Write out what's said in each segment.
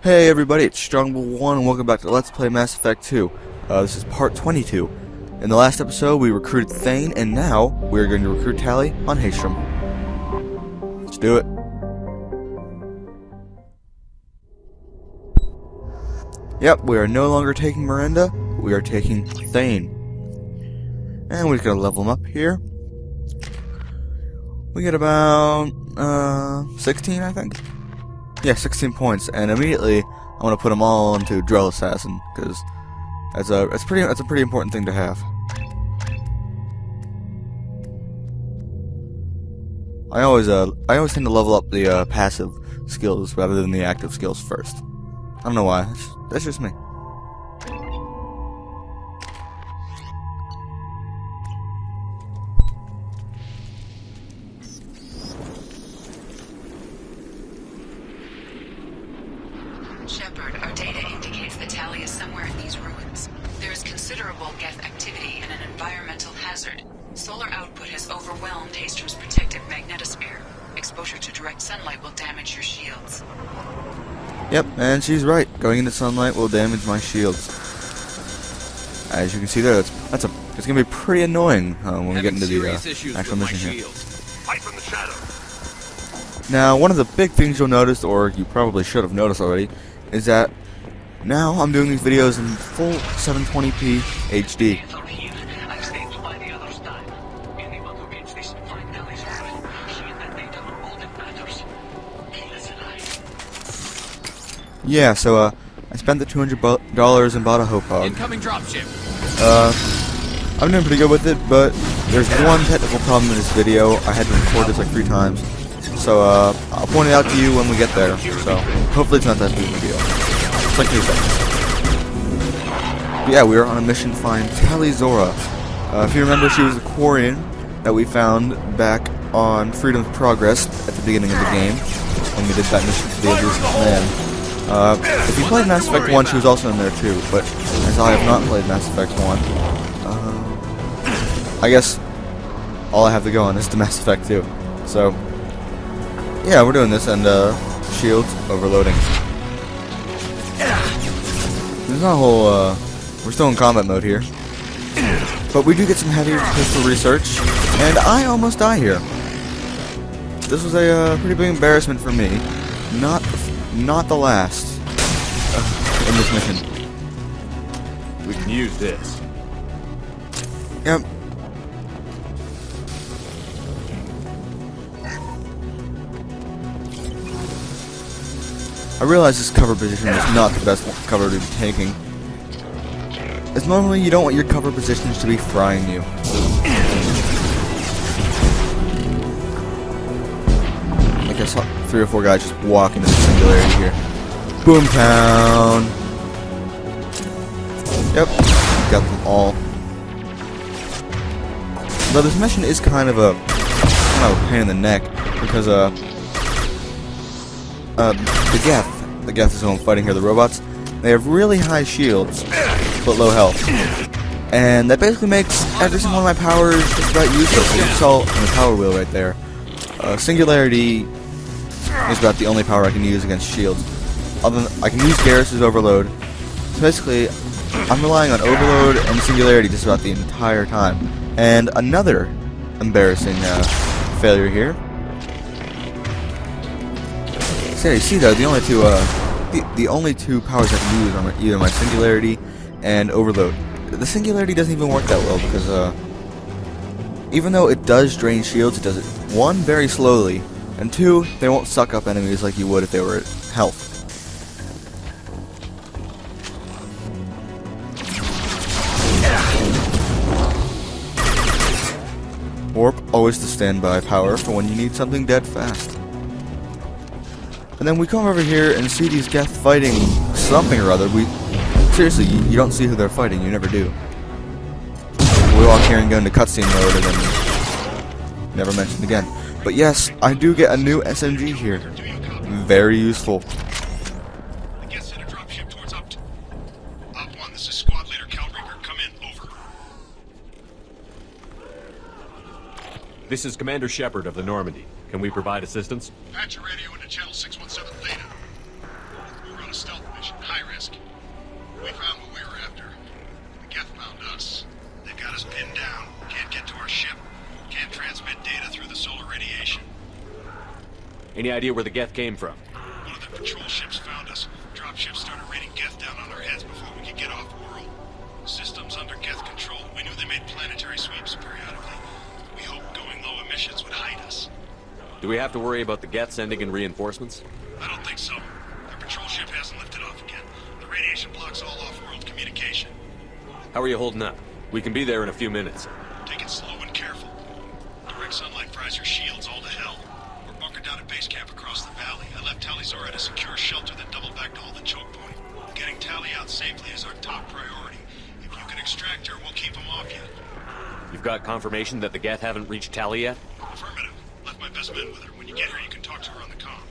Hey everybody, it's Strongbull1 and welcome back to Let's Play Mass Effect 2. This is part 22. In the last episode we recruited Thane, and now we're going to recruit Tali on Haestrom. Let's do it. Yep, we are no longer taking Miranda, we are taking Thane. And we're going to level him up here. We get about 16, I think. Yeah, 16 points, and immediately I want to put them all into Drill Assassin because that's a pretty important thing to have. I always tend to level up the passive skills rather than the active skills first. I don't know why. That's just me. Shepard, our data indicates that Tali is somewhere in these ruins. There is considerable Geth activity and an environmental hazard. Solar output has overwhelmed Haestrom's protective magnetosphere. Exposure to direct sunlight will damage your shields. Yep, and she's right. Going into sunlight will damage my shields. As you can see there, it's gonna be pretty annoying when we get into the actual mission here. Fight from the shadow. Now, one of the big things you'll notice, or you probably should have noticed already, is that now I'm doing these videos in full 720p HD. Yeah, so I spent the $200 and bought a Hopog. Incoming dropship. I'm doing pretty good with it, but there's one technical problem in this video. I had to record this like 3 times. So, I'll point it out to you when we get there. So, hopefully it's not that big of a deal. It's like 3 seconds. But yeah, we are on a mission to find Tali Zora. If you remember, she was the Quarian that we found back on Freedom's Progress at the beginning of the game, when we did that mission for the Elusive Man. If you played Mass Effect 1, she was also in there too, but as I have not played Mass Effect 1, I guess all I have to go on is the Mass Effect 2. So, yeah, we're doing this, and shields overloading. There's not a whole, we're still in combat mode here. But we do get some heavy pistol research, and I almost die here. This was a pretty big embarrassment for me. Not the last in this mission. We can use this. Yep. I realize this cover position is not the best cover to be taking, as normally you don't want your cover positions to be frying you. Like I saw 3 or 4 guys just walk into the singularity here. Boomtown! Yep, got them all. Though this mission is kind of a pain in the neck, because the Geth is who I'm fighting here, the robots. They have really high shields, but low health. And that basically makes every single one of my powers just about useless. You saw on the power wheel right there. Singularity is about the only power I can use against shields. Other than, I can use Garrus's Overload. So basically, I'm relying on Overload and Singularity just about the entire time. And another embarrassing failure here. So you see though, the only two powers I can use are either my Singularity and Overload. The Singularity doesn't even work that well because even though it does drain shields, it does it 1 very slowly, and 2 they won't suck up enemies like you would if they were at health. Warp, always the standby power for when you need something dead fast. And then we come over here and see these Geth fighting something or other. Seriously, you don't see who they're fighting, you never do. We walk here and go into cutscene mode and then never mentioned again. But yes, I do get a new SMG here. Very useful. I guess send a dropship towards Op 1. This is squad leader Calreaper. Come in, over. This is Commander Shepard of the Normandy. Can we provide assistance? Patch your radio into channel 617 Theta. We're on a stealth mission, high risk. We found what we were after. The Geth found us. They've got us pinned down. Can't get to our ship. Can't transmit data through the solar radiation. Any idea where the Geth came from? One of the patrol ships found us. Dropships started raining Geth down on our heads before we could get off world. Systems under Geth control. We knew they made planetary sweeps periodically. We hoped going low emissions would hide us. Do we have to worry about the Geth sending in reinforcements? I don't think so. Our patrol ship hasn't lifted off again. The radiation blocks all off-world communication. How are you holding up? We can be there in a few minutes. Take it slow and careful. Direct sunlight fries your shields all to hell. We're bunkered down at base camp across the valley. I left Talizora at a secure shelter that doubled back to hold the choke point. Getting Tally out safely is our top priority. If you can extract her, we'll keep them off you. You've got confirmation that the Geth haven't reached Tally yet? Affirmative. Left my best men with her. When you get here, you can talk to her on the comm.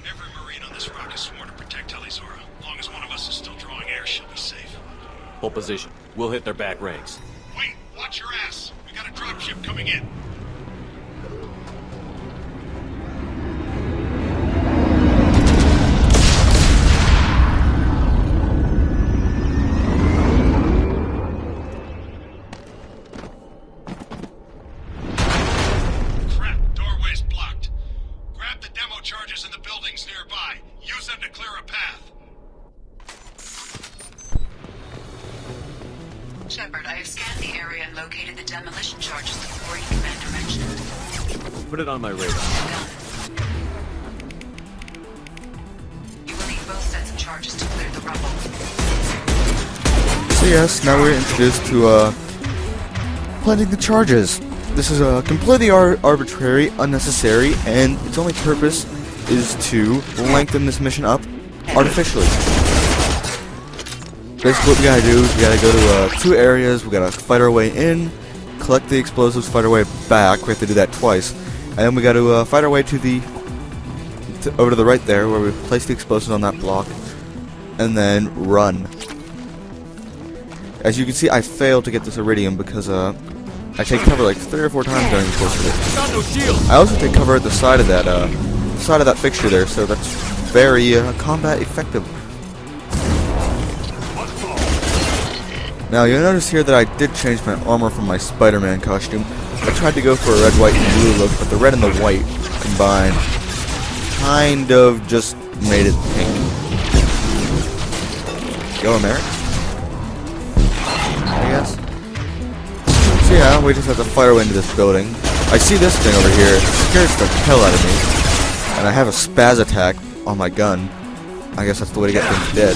Every Marine on this rock is sworn to protect Talizora. As long as one of us is still drawing air, she'll be safe. Hold position. We'll hit their back ranks. Wait! Watch your ass! We got a dropship coming in. Crap! Doorway's blocked. Grab the demo charges in the buildings nearby. Use them to clear a path. Shepard, I have scanned the area and located the demolition charges the Quarry Commander mentioned. Put it on my radar. Done. You will need both sets of charges to clear the rubble. So yes, now we're introduced to planting the charges. This is completely arbitrary, unnecessary, and its only purpose is to lengthen this mission up artificially. Basically what we gotta do is we gotta go to 2 areas, we gotta fight our way in, collect the explosives, fight our way back, we have to do that twice, and then we gotta fight our way to the over to the right there where we place the explosives on that block, and then run. As you can see, I failed to get this iridium because I take cover like 3 or 4 times during the course of it. Got no shield! I also take cover at the side of that fixture there, so that's very combat effective. Now you'll notice here that I did change my armor from my Spider-Man costume. I tried to go for a red, white, and blue look, but the red and the white combined kind of just made it pink. Go America, I guess. So yeah, we just have to fight our way into this building. I see this thing over here, it scares the hell out of me. And I have a spaz attack on my gun. I guess that's the way to get things dead.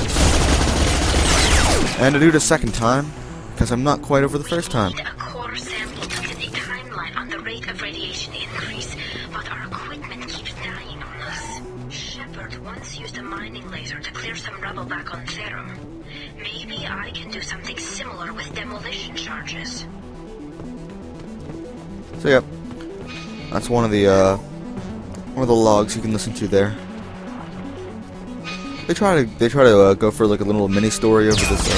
And to do it a second time, because I'm not quite over the first time. A core sample to get a timeline on the rate of radiation increase, but our equipment keeps dying on us. Shepard once used a mining laser to clear some rubble back on Therum. Maybe I can do something similar with demolition charges. So yep, that's one of the logs you can listen to there. They try to go for like a little mini story over this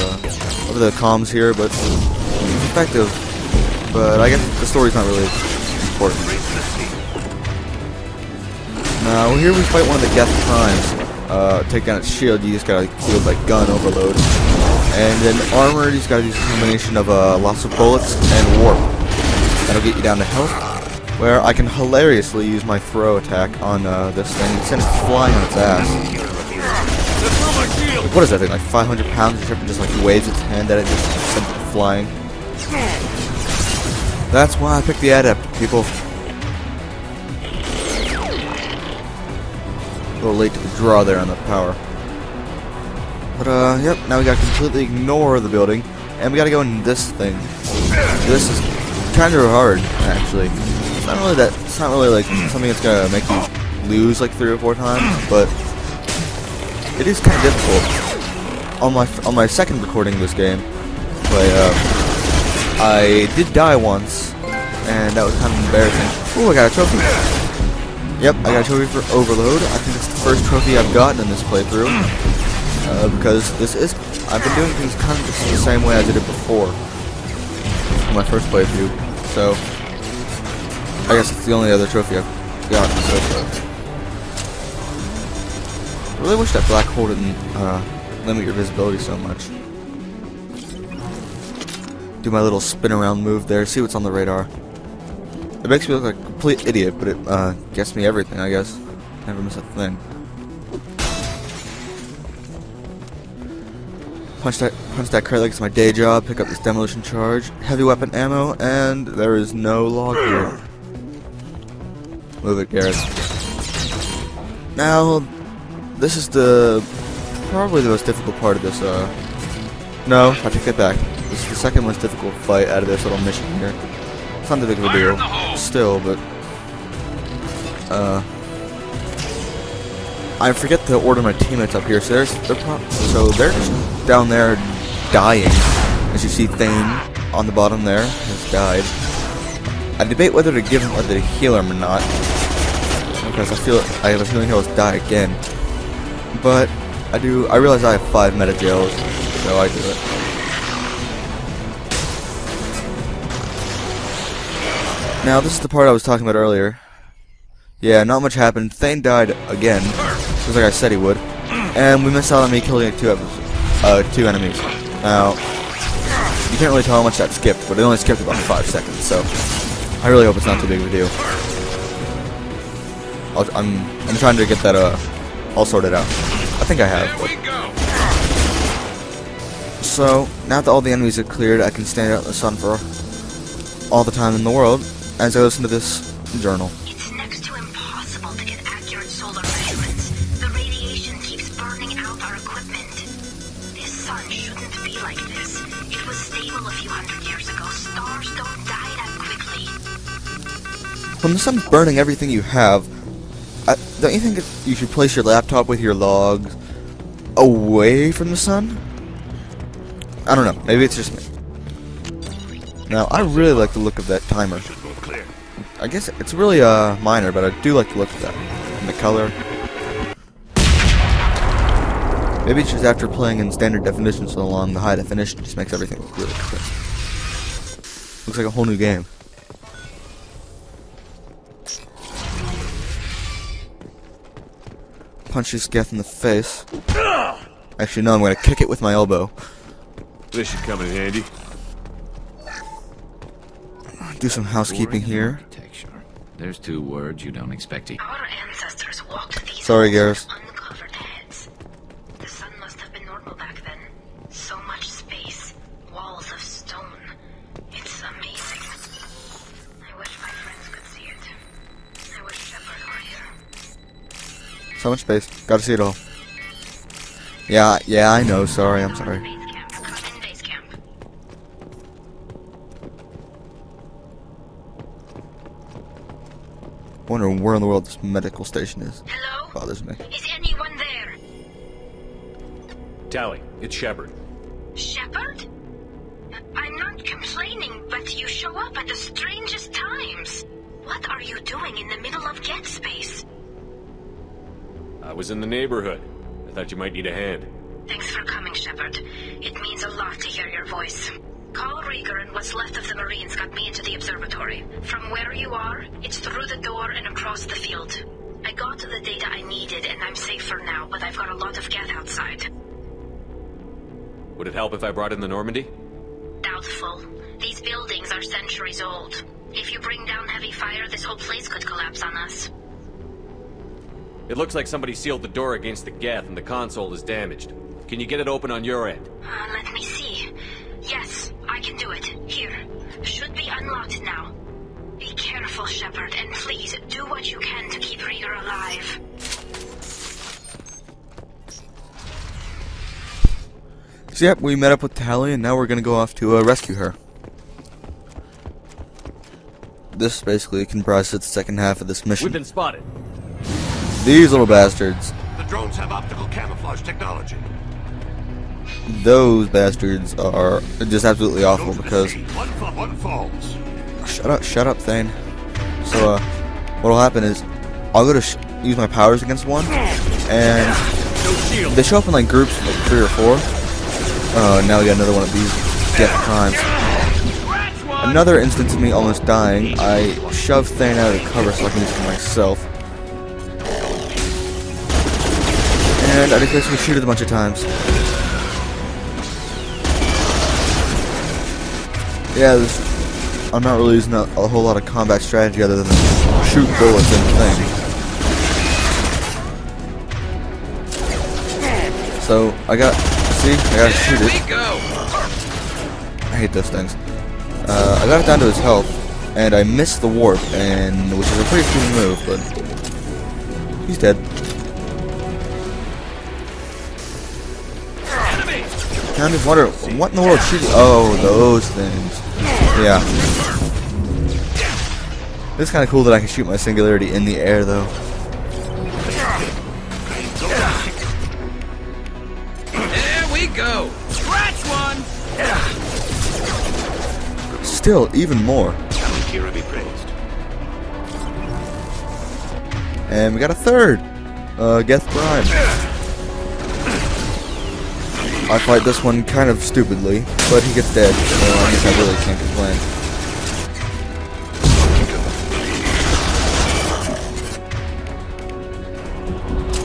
over the comms here, but it's effective. But I guess the story's not really important. Now here we fight one of the Geth Primes. Take down its shield. You just gotta deal with like gun overload, and then armor. You just gotta use a combination of lots of bullets and warp. That'll get you down to health. Where I can hilariously use my throw attack on this thing and send it flying on its ass. What is that thing, like 500 pounds or something, just like waves its hand at it, just sends it flying. That's why I picked the Adept, people. A little late to the draw there on the power. But yep, now we gotta completely ignore the building, and we gotta go in this thing. This is kind of hard, actually. It's not really like something that's gonna make you lose like 3 or 4 times, but it is kind of difficult. On my second recording of this game, I did die once, and that was kind of embarrassing. Ooh, I got a trophy. Yep, I got a trophy for Overload. I think it's the first trophy I've gotten in this playthrough, because I've been doing things kind of just the same way I did it before, in my first playthrough. So I guess it's the only other trophy I've gotten so far. really wish that black hole didn't limit your visibility so much. Do my little spin around move there, see what's on the radar. It makes me look like a complete idiot, but it gets me everything, I guess. Never miss a thing. Punch that crate like it's my day job, pick up this demolition charge, heavy weapon ammo, and there is no log here. Move it, Garrett. Now, this is probably the most difficult part of this, no, I take that back. This is the second most difficult fight out of this little mission here. It's not that big of a deal, still, but, I forget to order my teammates up here, so they're just down there dying. As you see, Thane on the bottom there has died. I debate whether to give him, whether to heal him or not, because I have a feeling he'll just die again. But I realize I have 5 meta jails, so I do it. Now this is the part I was talking about earlier. Yeah, not much happened. Thane died again, just like I said he would, and we missed out on me killing 2 enemies. Now, you can't really tell how much that skipped, but it only skipped about 5 seconds, so I really hope it's not too big of a deal. I'm trying to get that all sorted out. I think I have. So now that all the enemies are cleared, I can stand out in the sun for all the time in the world as I listen to this journal. It's next to impossible to get accurate solar measurements. The radiation keeps burning out our equipment. This sun shouldn't be like this. It was stable a few hundred years ago. Stars don't die that quickly. When the sun's burning everything you have, don't you think you should place your laptop with your logs away from the sun? I don't know. Maybe it's just me. Now, I really like the look of that timer. I guess it's really minor, but I do like the look of that. And the color. Maybe it's just after playing in standard definition so long, the high definition just makes everything look really crisp. Looks like a whole new game. Punch this Geth in the face. Actually, no, I'm going to kick it with my elbow. This should come in handy. Do some housekeeping here. There's 2 words you don't expect to. Our ancestors walked these Sorry, Garrus. uncovered heads. The sun must have been normal back then. So much space, walls of stone. It's amazing. I wish my friends could see it. I wish Shepard were here. So much space. Gotta see it all. Yeah, I know. Sorry, I'm sorry. Base camp. Come in base camp. Wonder where in the world this medical station is. Hello? Bothers me. Is anyone there? Tally, it's Shepard. Shepard? I'm not complaining, but you show up at the strangest times. What are you doing in the middle of Get Space? I was in the neighborhood. I thought you might need a hand. Thanks for coming, Shepard. It means a lot to hear your voice. Call Rieger and what's left of the Marines got me into the observatory. From where you are, it's through the door and across the field. I got to the data I needed and I'm safe for now, but I've got a lot of Geth outside. Would it help if I brought in the Normandy? Doubtful. These buildings are centuries old. If you bring down heavy fire, this whole place could collapse on us. It looks like somebody sealed the door against the Geth and the console is damaged. Can you get it open on your end? Let me see. Yes, I can do it. Here. Should be unlocked now. Be careful, Shepard, and please do what you can to keep Rieger alive. So yep, we met up with Tally, and now we're gonna go off to rescue her. This basically comprises the second half of this mission. We've been spotted. These little bastards. The drones have optical camouflage technology. Those bastards are just absolutely awful because... One falls. Shut up, Thane. So, what'll happen is, I'll go to use my powers against one, and they show up in like groups of like 3 or 4. Oh, now we got another one of these death crimes. Another instance of me almost dying. I shoved Thane out of the cover so I can use it for myself. And I just basically shoot it a bunch of times. Yeah, I'm not really using a whole lot of combat strategy other than shoot bullets and things. So, I gotta shoot it. I hate those things. I got it down to his health, and I missed the warp, which is a pretty cool move, but he's dead. Now I just wonder, what in the world shooting? Oh, those things. Yeah. It's kind of cool that I can shoot my singularity in the air, though. There we go. Scratch one. Still, even more. And we got a third. Geth Prime. I fight this one kind of stupidly, but he gets dead, so I guess I really can't complain.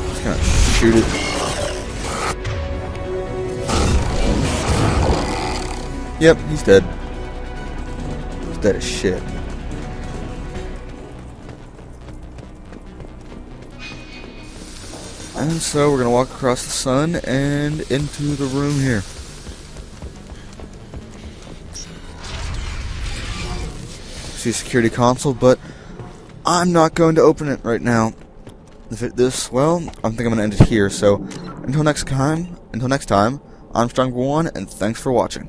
Just gonna shoot it. Yep, he's dead. He's dead as shit. And so we're gonna walk across the sun and into the room here. See a security console, but I'm not going to open it right now. Well, I think I'm gonna end it here. So until next time, I'm Strong1, and thanks for watching.